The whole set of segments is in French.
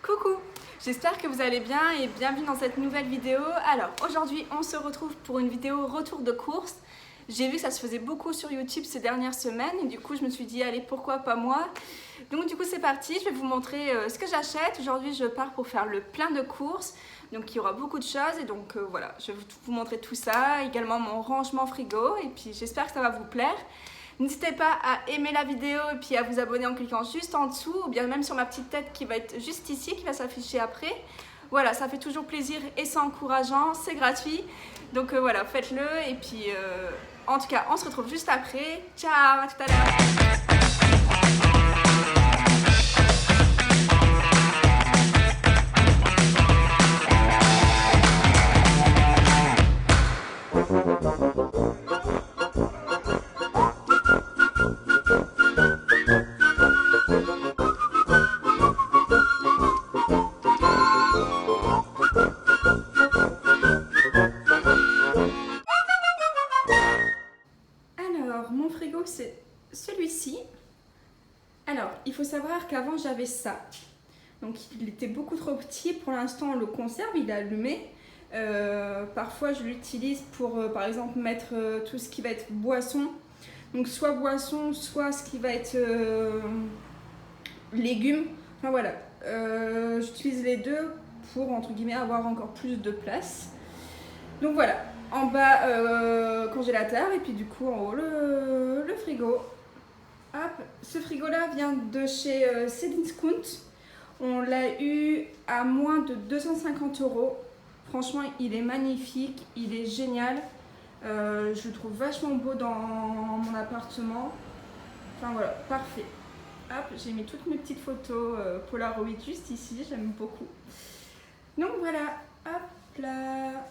Coucou, j'espère que vous allez bien et bienvenue dans cette nouvelle vidéo. Alors aujourd'hui on se retrouve pour une vidéo retour de course. J'ai vu que ça se faisait beaucoup sur YouTube ces dernières semaines et du coup je me suis dit allez pourquoi pas moi. Donc du coup c'est parti, je vais vous montrer ce que j'achète. Aujourd'hui je pars pour faire le plein de courses, donc il y aura beaucoup de choses et donc voilà, je vais vous montrer tout ça, également mon rangement frigo et puis j'espère que ça va vous plaire. N'hésitez pas à aimer la vidéo et puis à vous abonner en cliquant juste en dessous ou bien même sur ma petite tête qui va être juste ici, qui va s'afficher après. Voilà, ça fait toujours plaisir et c'est encourageant, c'est gratuit. Donc voilà, faites-le et puis en tout cas, on se retrouve juste après. Ciao, à tout à l'heure. Alors, mon frigo, c'est celui-ci. Alors, il faut savoir qu'avant, j'avais ça. Donc, il était beaucoup trop petit. Pour l'instant, on le conserve, il est allumé. Parfois, je l'utilise pour, par exemple, mettre tout ce qui va être boisson. Donc, soit boisson, soit ce qui va être légumes. Enfin, voilà. J'utilise les deux pour, entre guillemets, avoir encore plus de place. Donc, voilà. En bas, congélateur et puis du coup en haut le frigo. Hop, ce frigo là vient de chez Cdiscount. On l'a eu à moins de 250 €. Franchement, il est magnifique, il est génial. Je le trouve vachement beau dans mon appartement. Enfin voilà, parfait. Hop, j'ai mis toutes mes petites photos Polaroid juste ici, j'aime beaucoup. Donc voilà, hop là.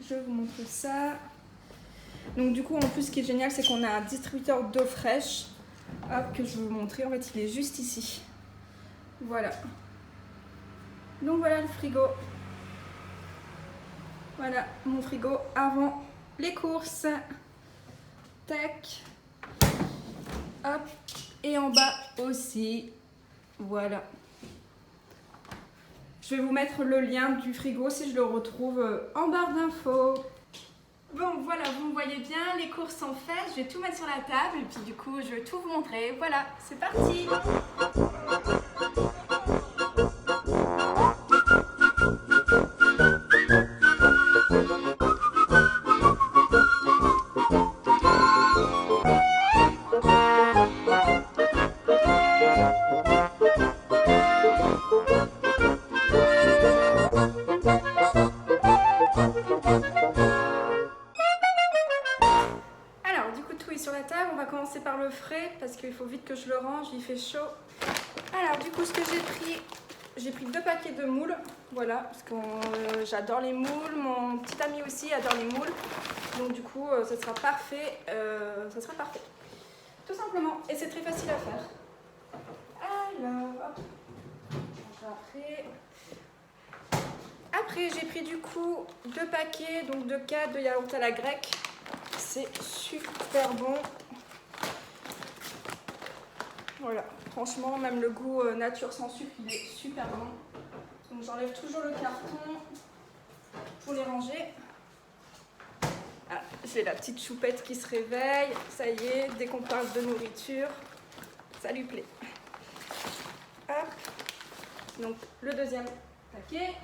Je vous montre ça. Donc du coup en plus ce qui est génial c'est qu'on a un distributeur d'eau fraîche. Hop, que je vais vous montrer. En fait il est juste ici. Voilà. Donc voilà le frigo. Voilà mon frigo avant les courses. Tac. Hop. Et en bas aussi. Voilà. Je vais vous mettre le lien du frigo si je le retrouve en barre d'infos. Bon voilà, vous me voyez bien, les courses sont faites, je vais tout mettre sur la table et puis du coup je vais tout vous montrer. Voilà, c'est parti! Sur la table, on va commencer par le frais parce qu'il faut vite que je le range, il fait chaud. Alors du coup ce que j'ai pris 2 paquets de moules, voilà, parce que j'adore les moules, mon petit ami aussi adore les moules, donc du coup ça sera parfait, tout simplement, et c'est très facile à faire. Alors, hop. Après j'ai pris du coup 2 paquets, donc 2 cas de yaourt à la grecque. C'est super bon. Voilà, franchement, même le goût nature sans sucre, il est super bon. Donc j'enlève toujours le carton pour les ranger. Ah, j'ai la petite choupette qui se réveille. Ça y est, dès qu'on parle de nourriture, ça lui plaît. Hop. Donc le deuxième paquet.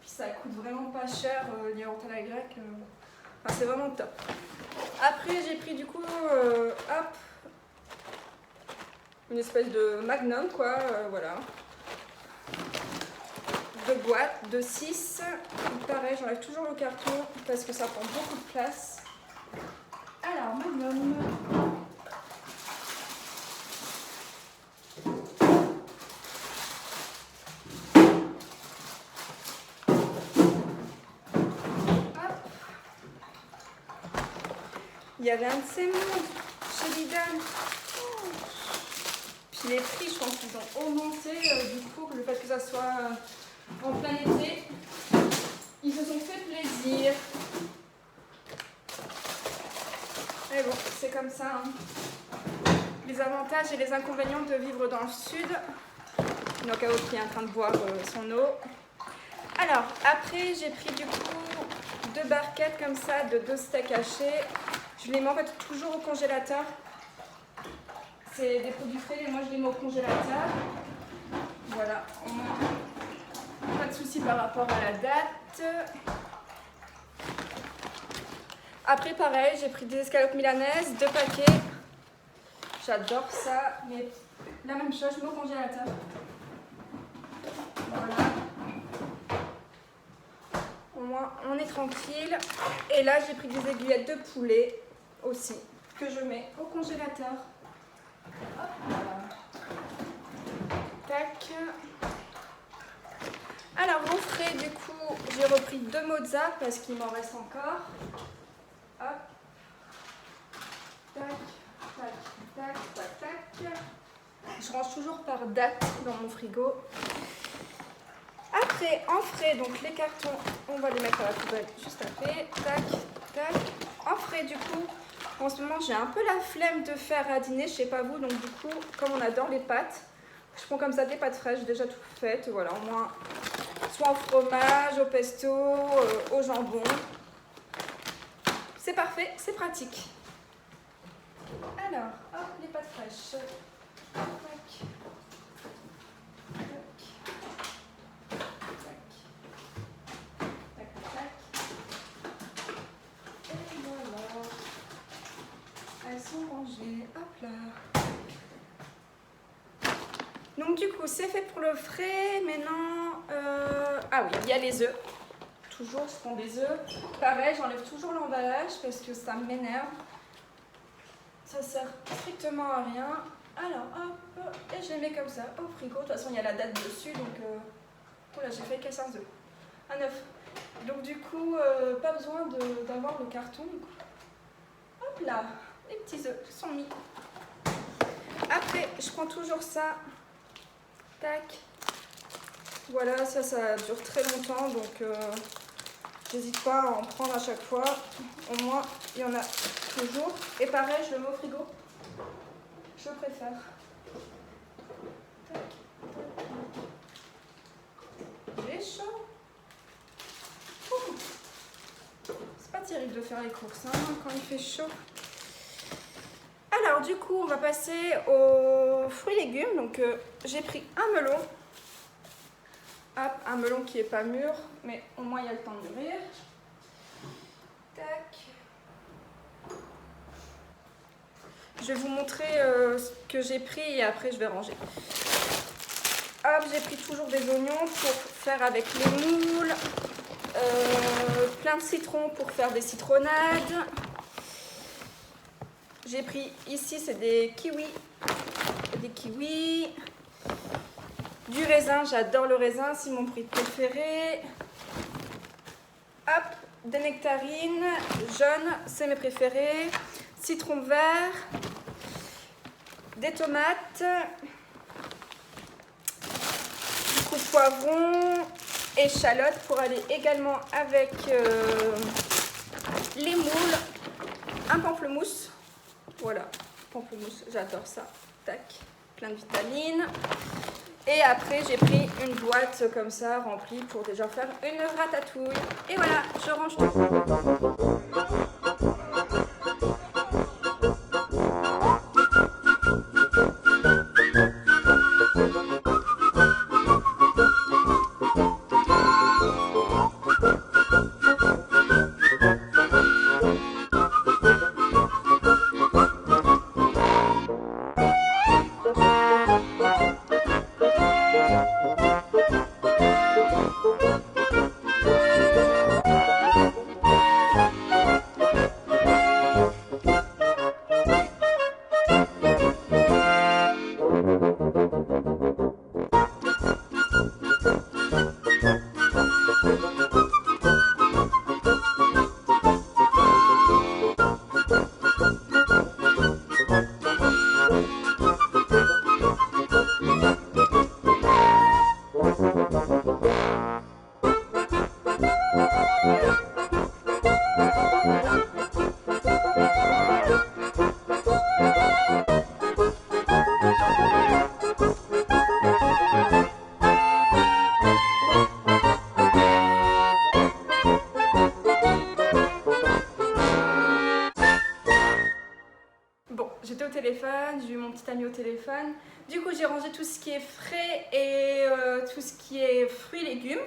Ça coûte vraiment pas cher, le yaourt à la grecque. Enfin, c'est vraiment top. Après, j'ai pris du coup, hop, une espèce de magnum, quoi, voilà. 2 boîtes de 6. Pareil, j'enlève toujours le carton parce que ça prend beaucoup de place. Alors, magnum. Il y avait un de ces mondes chez Lidl. Puis les prix, je pense qu'ils ont augmenté. Du coup, le fait que ça soit en plein été, ils se sont fait plaisir. Mais bon, c'est comme ça. Hein. les avantages et les inconvénients de vivre dans le sud. Donc Ao qui est en train de boire son eau. Alors, après, j'ai pris du coup 2 barquettes comme ça de 2 steaks hachés. Je les mets en fait toujours au congélateur. C'est des produits frais et moi je les mets au congélateur. Voilà, pas de souci par rapport à la date. Après pareil, j'ai pris des escalopes milanaises, 2 paquets. J'adore ça, mais la même chose, je mets au congélateur. Voilà. Au moins on est tranquille. Et là j'ai pris des aiguillettes de poulet aussi, que je mets au congélateur. Hop, voilà. Tac. Alors au frais du coup j'ai repris 2 mozza parce qu'il m'en reste encore. Hop. Tac, tac, tac, tac, tac. Je range toujours par date dans mon frigo. Après en frais, donc les cartons, on va les mettre à la poubelle juste après. Tac, tac. En frais du coup, en ce moment j'ai un peu la flemme de faire à dîner, je sais pas vous, donc du coup comme on adore les pâtes, je prends comme ça des pâtes fraîches déjà toutes faites, voilà, au moins soit au fromage, au pesto, au jambon. C'est parfait, c'est pratique. Alors, hop, les pâtes fraîches. Tac. Tac. Tac. Tac, tac. Et voilà. Elles sont rangées. Hop là. Donc du coup, c'est fait pour le frais. Maintenant, ah oui, il y a les œufs. Toujours, je prends des œufs. Pareil, j'enlève toujours l'emballage parce que ça m'énerve. Ça sert strictement à rien. Alors, hop, et je les mets comme ça au frigo. De toute façon, il y a la date dessus, donc... Voilà, j'ai fait 15 œufs. Un œuf. Donc du coup, pas besoin d'avoir le carton. Hop là, les petits œufs sont mis. Après, je prends toujours ça. Tac. Voilà, ça dure très longtemps, donc j'hésite pas à en prendre à chaque fois. Au moins, il y en a toujours. Et pareil, je le mets au frigo. Je préfère. Tac, tac, tac. Il est chaud. C'est pas terrible de faire les courses hein, quand il fait chaud. Alors du coup, on va passer aux fruits et légumes. Donc j'ai pris un melon. Hop, un melon qui n'est pas mûr, mais au moins il y a le temps de mûrir. Tac. Je vais vous montrer ce que j'ai pris et après je vais ranger. Hop, j'ai pris toujours des oignons pour faire avec les moules. Plein de citrons pour faire des citronnades. J'ai pris ici, c'est des kiwis. Des kiwis. Du raisin, j'adore le raisin, c'est mon fruit préféré. Hop, des nectarines jaunes, c'est mes préférés. Citron vert. Des tomates. Du coup, poivron. Échalotes pour aller également avec les moules. Un pamplemousse. Voilà, pamplemousse, j'adore ça. Tac, plein de vitamines. Et après, j'ai pris une boîte comme ça, remplie pour déjà faire une ratatouille. Et voilà, je range tout. Du coup, j'ai rangé tout ce qui est frais et tout ce qui est fruits et légumes.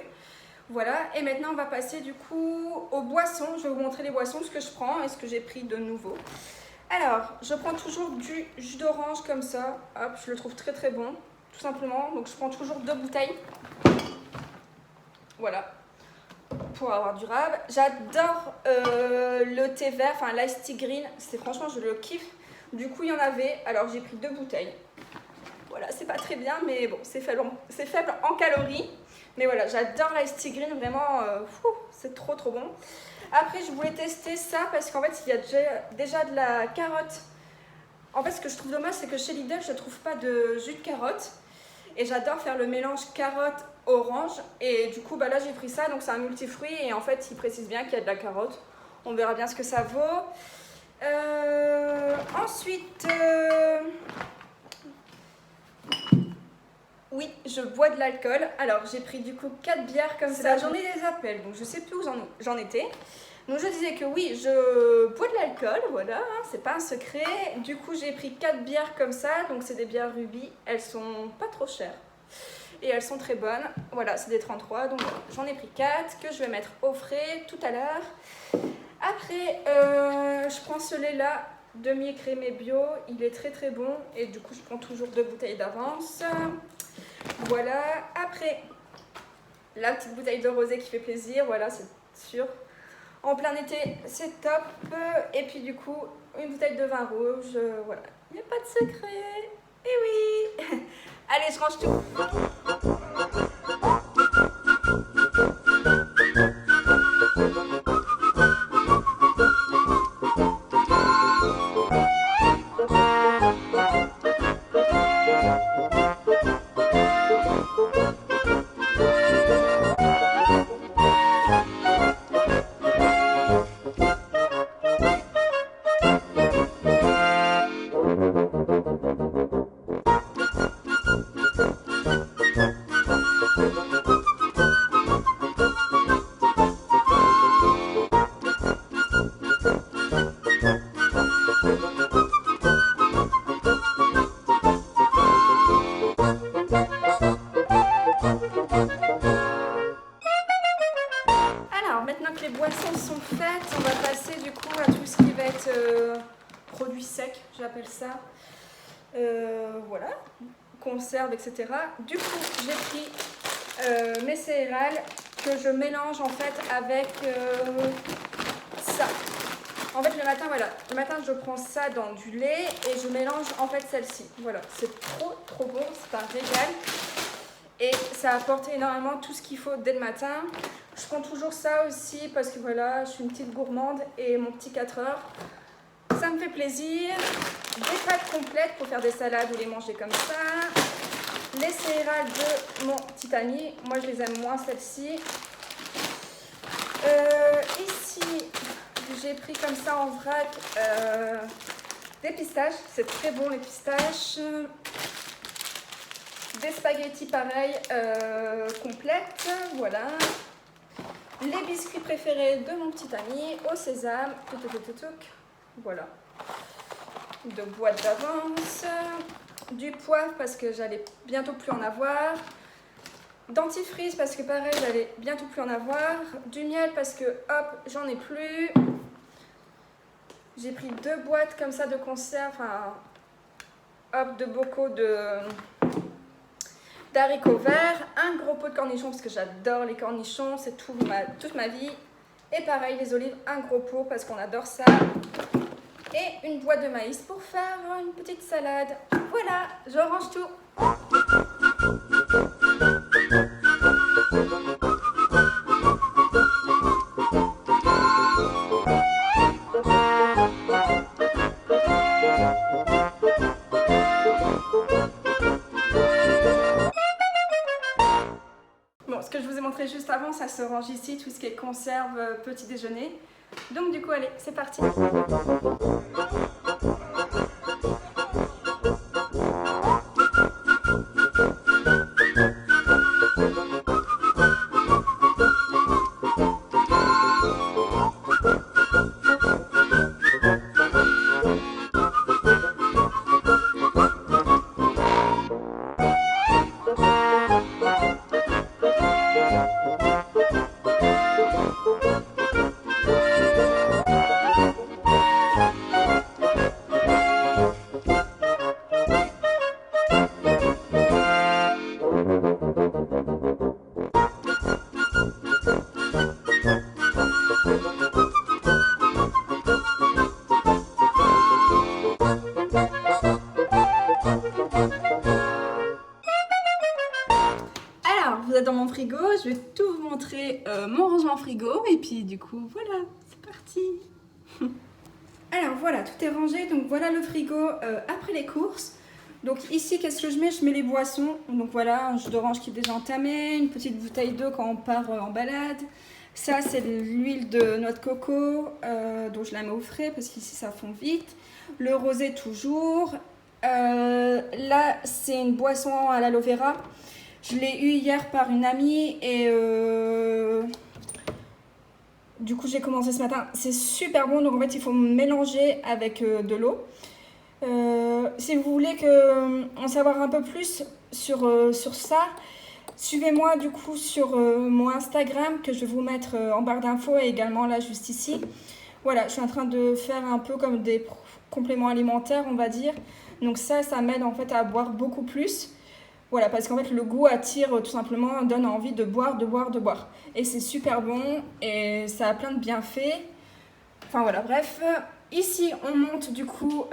Voilà, et maintenant on va passer du coup aux boissons. Je vais vous montrer les boissons, ce que je prends et ce que j'ai pris de nouveau. Alors, je prends toujours du jus d'orange comme ça. Hop, je le trouve très très bon, tout simplement. Donc je prends toujours 2 bouteilles. Voilà, pour avoir durable. J'adore le thé vert, enfin l'ice tea green. C'est franchement, je le kiffe. Du coup, il y en avait, alors j'ai pris 2 bouteilles. Voilà, c'est pas très bien, mais bon, c'est faible en calories. Mais voilà, j'adore l'ice tea green, vraiment, c'est trop trop bon. Après, je voulais tester ça parce qu'en fait, il y a déjà de la carotte. En fait, ce que je trouve dommage, c'est que chez Lidl, je ne trouve pas de jus de carotte. Et j'adore faire le mélange carotte-orange. Et du coup, bah là, j'ai pris ça, donc c'est un multifruit. Et en fait, il précise bien qu'il y a de la carotte. On verra bien ce que ça vaut. Ensuite... Oui, je bois de l'alcool. Alors, j'ai pris du coup 4 bières comme ça. C'est la journée des appels, donc je sais plus où j'en étais. Donc, je disais que oui, je bois de l'alcool, voilà, hein, c'est pas un secret. Du coup, j'ai pris 4 bières comme ça, donc c'est des bières Ruby. Elles sont pas trop chères et elles sont très bonnes. Voilà, c'est des 33, donc voilà, j'en ai pris 4 que je vais mettre au frais tout à l'heure. Après, je prends ce lait-là, demi-écrémé bio, il est très très bon et du coup, je prends toujours 2 bouteilles d'avance. Voilà, après la petite bouteille de rosé qui fait plaisir, voilà, c'est sûr. En plein été, c'est top. Et puis du coup, une bouteille de vin rouge, voilà. Il n'y a pas de secret. Et oui. Allez, je range tout. Produits secs, j'appelle ça. Voilà, conserve, etc. Du coup, j'ai pris mes céréales que je mélange en fait avec ça. En fait, le matin, voilà, le matin, je prends ça dans du lait et je mélange en fait celle-ci. Voilà, c'est trop trop bon, c'est un régal. Et ça apporte énormément tout ce qu'il faut dès le matin. Je prends toujours ça aussi parce que voilà, je suis une petite gourmande et mon petit 4 heures. Ça me fait plaisir. Des pâtes complètes pour faire des salades ou les manger comme ça. Les céréales de mon petit ami. Moi, je les aime moins, celles-ci. Ici, j'ai pris comme ça en vrac des pistaches. C'est très bon, les pistaches. Des spaghettis, pareil, complètes. Voilà. Les biscuits préférés de mon petit ami au sésame. Voilà, 2 boîtes d'avance, du poivre parce que j'allais bientôt plus en avoir, dentifrice parce que pareil j'allais bientôt plus en avoir, du miel parce que hop j'en ai plus, j'ai pris 2 boîtes comme ça de conserve, enfin hop, 2 bocaux d'haricots verts, un gros pot de cornichons parce que j'adore les cornichons, c'est toute ma vie, et pareil les olives, un gros pot parce qu'on adore ça. Et une boîte de maïs pour faire une petite salade. Voilà, je range tout. Bon, ce que je vous ai montré juste avant, ça se range ici, tout ce qui est conserve, petit déjeuner. Donc du coup, allez, c'est parti. Alors, vous êtes dans mon frigo, je vais tout vous montrer mon rangement frigo et puis du coup, voilà, c'est parti. Alors voilà, tout est rangé, donc voilà le frigo après les courses. Donc ici, qu'est-ce que je mets? Je mets les boissons, donc voilà, un jus d'orange qui est déjà entamé, une petite bouteille d'eau quand on part en balade. Ça, c'est de l'huile de noix de coco, donc je la mets au frais parce qu'ici ça fond vite. Le rosé toujours. Là, c'est une boisson à l'aloe vera. Je l'ai eu hier par une amie et du coup j'ai commencé ce matin. C'est super bon, donc en fait il faut mélanger avec de l'eau. Si vous voulez en savoir un peu plus sur ça, suivez-moi du coup sur mon Instagram que je vais vous mettre en barre d'infos et également là juste ici. Voilà, je suis en train de faire un peu comme des compléments alimentaires on va dire. Donc ça m'aide en fait à boire beaucoup plus. Voilà, parce qu'en fait, le goût attire tout simplement, donne envie de boire, de boire, de boire. Et c'est super bon et ça a plein de bienfaits. Enfin voilà, bref. Ici, on monte du coup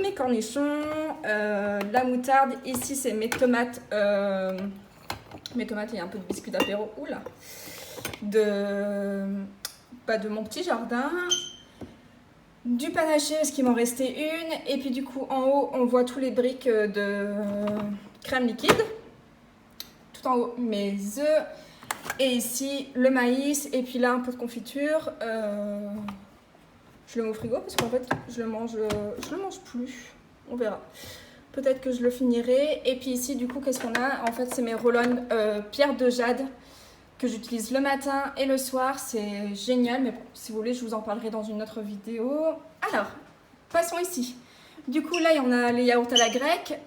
mes cornichons, la moutarde. Ici, c'est mes tomates. Mes tomates et un peu de biscuit d'apéro. Oula! De mon petit jardin. Du panaché, parce qu'il m'en restait une. Et puis du coup, en haut, on voit tous les briques de crème liquide. Tout en haut, mes œufs. Et ici, le maïs. Et puis là, un peu de confiture. Je le mets au frigo parce qu'en fait, je le mange plus. On verra. Peut-être que je le finirai. Et puis ici, du coup, qu'est-ce qu'on a? En fait, c'est mes roll-on pierre de jade que j'utilise le matin et le soir. C'est génial, mais bon, si vous voulez, je vous en parlerai dans une autre vidéo. Alors, passons ici. Du coup, là, il y en a les yaourts à la grecque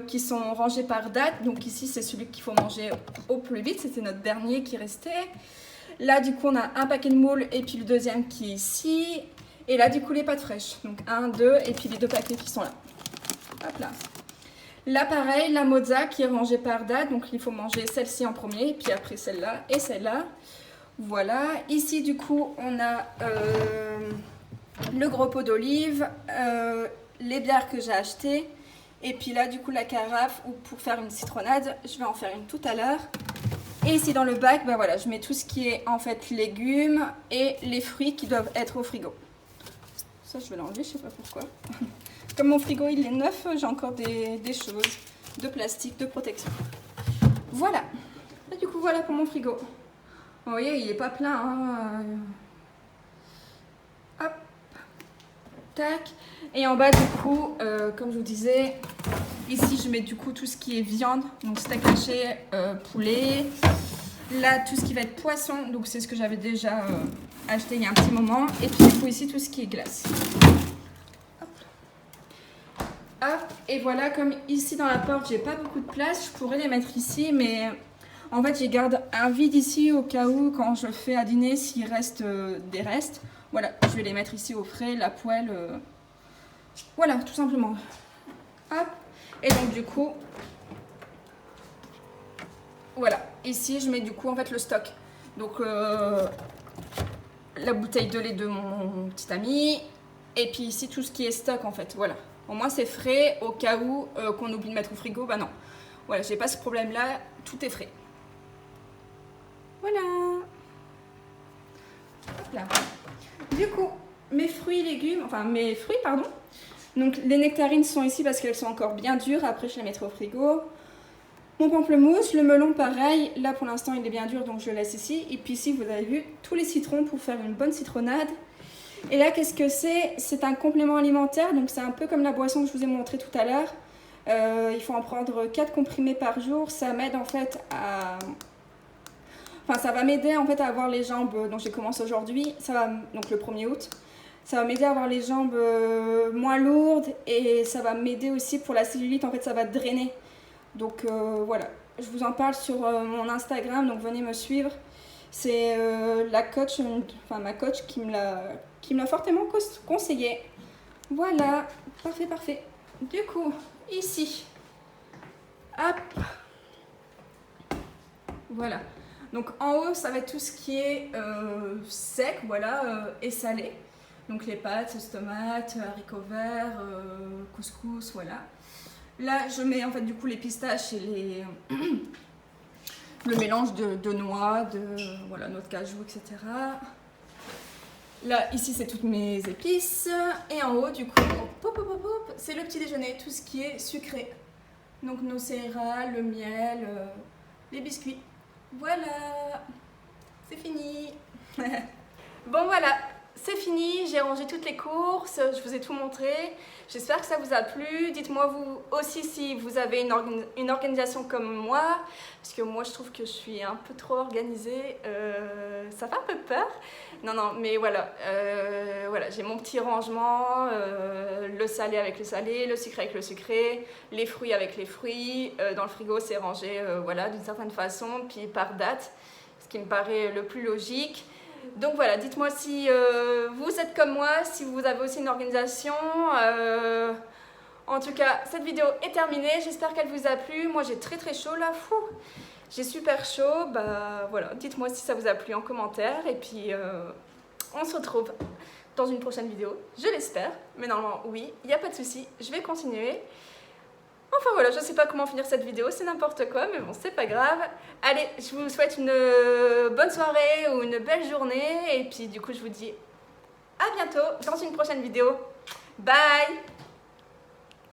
qui sont rangés par date. Donc ici, c'est celui qu'il faut manger au plus vite. C'était notre dernier qui restait. Là, du coup, on a un paquet de moules et puis le deuxième qui est ici. Et là, du coup, les pâtes fraîches. Donc 1, 2 et puis les 2 paquets qui sont là. Hop là. Là, pareil, la mozza qui est rangée par date. Donc, il faut manger celle-ci en premier, puis après celle-là et celle-là. Voilà. Ici, du coup, on a le gros pot d'olive, les bières que j'ai achetées. Et puis là, du coup, la carafe pour faire une citronnade. Je vais en faire une tout à l'heure. Et ici, dans le bac, ben voilà, je mets tout ce qui est en fait légumes et les fruits qui doivent être au frigo. Ça, je vais l'enlever, je sais pas pourquoi. Comme mon frigo il est neuf, j'ai encore des choses de plastique, de protection. Voilà. Et du coup, voilà pour mon frigo. Vous voyez, il est pas plein. Hein. Hop. Tac. Et en bas, du coup, comme je vous disais, ici, je mets du coup tout ce qui est viande. Donc, steak haché, poulet. Là, tout ce qui va être poisson. Donc, c'est ce que j'avais déjà acheté il y a un petit moment. Et puis, du coup, ici, tout ce qui est glace. Hop, et voilà, comme ici dans la porte, j'ai pas beaucoup de place, je pourrais les mettre ici, mais en fait, je garde un vide ici au cas où, quand je fais à dîner, s'il reste des restes. Voilà, je vais les mettre ici au frais, la poêle. Voilà, tout simplement. Hop, et donc du coup, voilà, ici, je mets du coup en fait le stock. Donc, la bouteille de lait de mon petit ami, et puis ici, tout ce qui est stock en fait, voilà. Au moins c'est frais, au cas où qu'on oublie de mettre au frigo, bah non. Voilà, j'ai pas ce problème là, tout est frais. Voilà. Hop là. Du coup, mes fruits et légumes, enfin mes fruits pardon. Donc les nectarines sont ici parce qu'elles sont encore bien dures, après je les mettrai au frigo. Mon pamplemousse, le melon pareil, là pour l'instant il est bien dur donc je le laisse ici. Et puis ici vous avez vu, tous les citrons pour faire une bonne citronnade. Et là, qu'est-ce que c'est? C'est un complément alimentaire, donc c'est un peu comme la boisson que je vous ai montré tout à l'heure. Il faut en prendre 4 comprimés par jour. Ça m'aide en fait à... Enfin, ça va m'aider en fait à avoir les jambes... Donc j'ai commencé aujourd'hui, donc le 1er août. Ça va m'aider à avoir les jambes moins lourdes et ça va m'aider aussi pour la cellulite. En fait, ça va drainer Donc voilà, je vous en parle sur mon Instagram, donc venez me suivre. C'est la coach, enfin ma coach qui me l'a fortement conseillé. Voilà, parfait, parfait. Du coup, ici, hop, voilà. Donc en haut, ça va être tout ce qui est sec, voilà, et salé. Donc les pâtes, sauce tomate, haricots verts, couscous, voilà. Là, je mets en fait du coup les pistaches et le mélange de noix, voilà, noix de cajou, etc. Là, ici, c'est toutes mes épices. Et en haut, du coup, c'est le petit déjeuner, tout ce qui est sucré. Donc nos céréales, le miel, les biscuits. Voilà, c'est fini. Bon voilà, c'est fini, j'ai rangé toutes les courses, je vous ai tout montré. J'espère que ça vous a plu. Dites-moi vous aussi si vous avez une organisation comme moi, parce que moi je trouve que je suis un peu trop organisée, ça fait un peu peur. Non, mais voilà, voilà, j'ai mon petit rangement, le salé avec le salé, le sucré avec le sucré, les fruits avec les fruits. Dans le frigo c'est rangé voilà, d'une certaine façon, puis par date, ce qui me paraît le plus logique. Donc voilà, dites-moi si vous êtes comme moi, si vous avez aussi une organisation. En tout cas, cette vidéo est terminée. J'espère qu'elle vous a plu. Moi, j'ai très chaud là. Fou. J'ai super chaud. Bah voilà, dites-moi si ça vous a plu en commentaire. Et puis, on se retrouve dans une prochaine vidéo. Je l'espère. Mais normalement, oui, il n'y a pas de souci. Je vais continuer. Enfin voilà, je sais pas comment finir cette vidéo, c'est n'importe quoi, mais bon, c'est pas grave. Allez, je vous souhaite une bonne soirée ou une belle journée, et puis du coup, je vous dis à bientôt dans une prochaine vidéo. Bye!